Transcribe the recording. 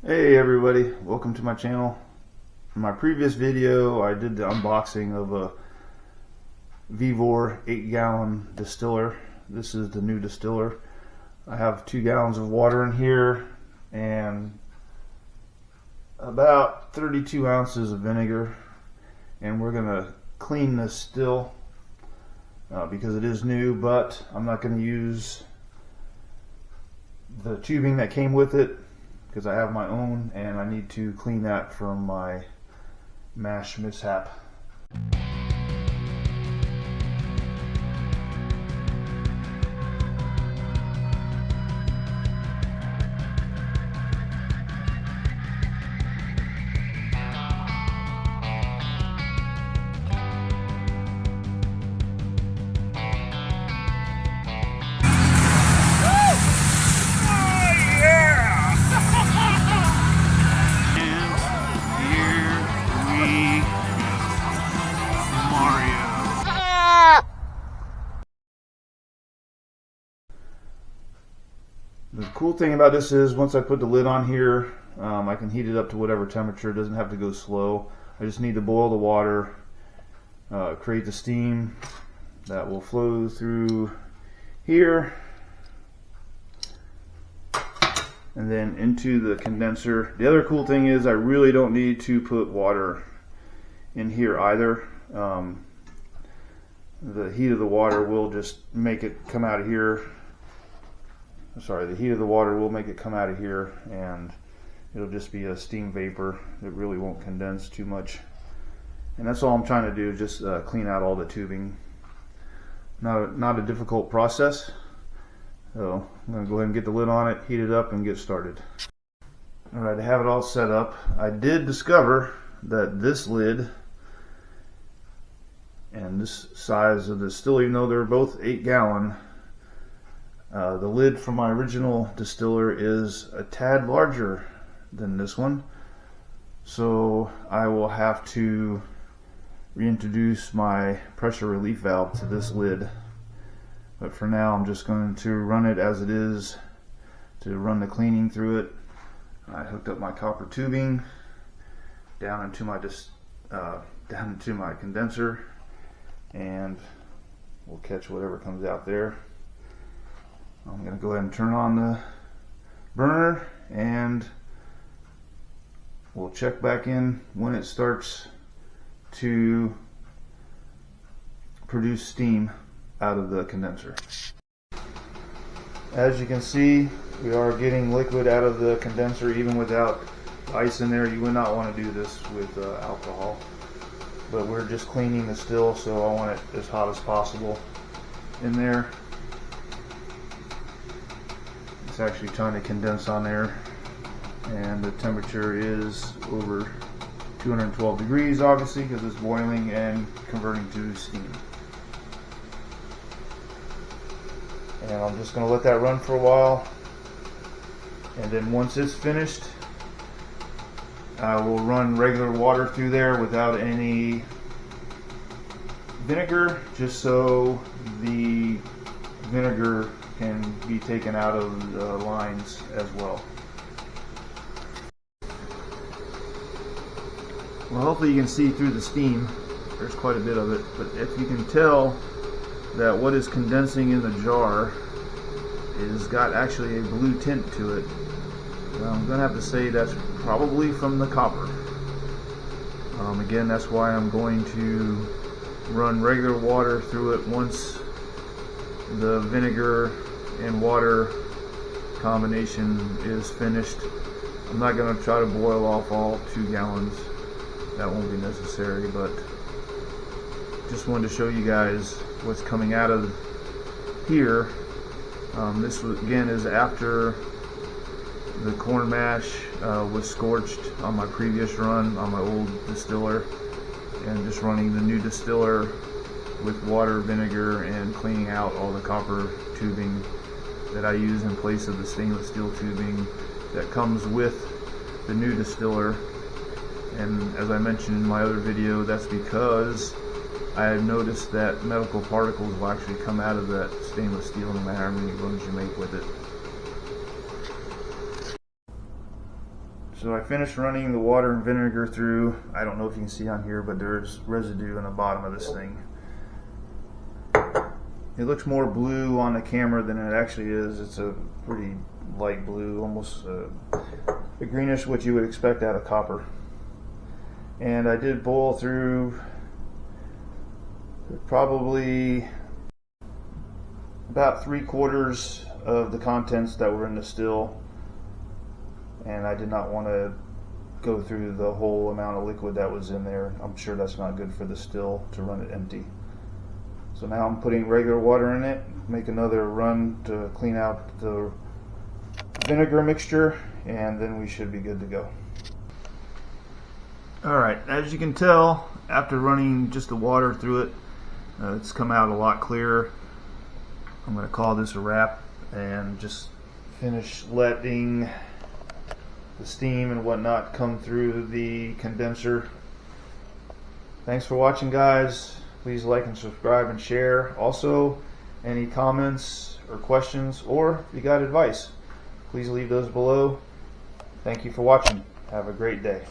Hey everybody, welcome to my channel. In my previous video I did the unboxing of a Vevor 8-gallon distiller. This is the new distiller. I have 2 gallons of water in here and about 32 ounces of vinegar, and we're gonna clean this still because it is new, but I'm not going to use the tubing that came with it because I have my own and I need to clean that from my mash mishap. The cool thing about this is once I put the lid on here, I can heat it up to whatever temperature. It doesn't have to go slow. I just need to boil the water, create the steam that will flow through here and then into the condenser. The other cool thing is I really don't need to put water in here either. The heat of the water will just make it come out of here. The heat of the water will make it come out of here, and it'll just be a steam vapor. It really won't condense too much. And that's all I'm trying to do, just clean out all the tubing. Not a difficult process. So I'm going to go ahead and get the lid on it, heat it up, and get started. Alright, I have it all set up. I did discover that this lid and this size of the distiller, even though they're both 8-gallon, the lid from my original distiller is a tad larger than this one, so I will have to reintroduce my pressure relief valve to this lid. But for now I'm just going to run it as it is to run the cleaning through it. I hooked up my copper tubing down into my condenser, and we'll catch whatever comes out there. I'm going to go ahead and turn on the burner, and we'll check back in when it starts to produce steam out of the condenser. As you can see, we are getting liquid out of the condenser even without ice in there. You would not want to do this with alcohol, but we're just cleaning the still, so I want it as hot as possible in there. It's actually trying to condense on there, and the temperature is over 212 degrees, obviously, because it's boiling and converting to steam. And I'm just going to let that run for a while, and then once it's finished, I will run regular water through there without any vinegar, just so the vinegar can be taken out of the lines as well. Well, hopefully you can see through the steam. There's quite a bit of it, but if you can tell that what is condensing in the jar is got actually a blue tint to it, I'm gonna have to say that's probably from the copper. Again, that's why I'm going to run regular water through it once the vinegar and water combination is finished. I'm not going to try to boil off all 2 gallons. That won't be necessary, but just wanted to show you guys what's coming out of here. This again is after the corn mash was scorched on my previous run on my old distiller, and just running the new distiller with water, vinegar, and cleaning out all the copper tubing that I use in place of the stainless steel tubing that comes with the new distiller. And as I mentioned in my other video, that's because I have noticed that medical particles will actually come out of that stainless steel no matter how many runs you make with it. So I finished running the water and vinegar through. I don't know if you can see on here, but there's residue in the bottom of this thing. It looks more blue on the camera than it actually is. It's a pretty light blue, almost a greenish, what you would expect out of copper. And I did boil through probably about 3/4 of the contents that were in the still, and I did not want to go through the whole amount of liquid that was in there. I'm sure that's not good for the still to run it empty. So now I'm putting regular water in it, make another run to clean out the vinegar mixture, and then we should be good to go. Alright, as you can tell, after running just the water through it, it's come out a lot clearer. I'm going to call this a wrap and just finish letting the steam and whatnot come through the condenser. Thanks for watching, guys. Please like and subscribe and share. Also, any comments or questions, or if you got advice, please leave those below. Thank you for watching. Have a great day.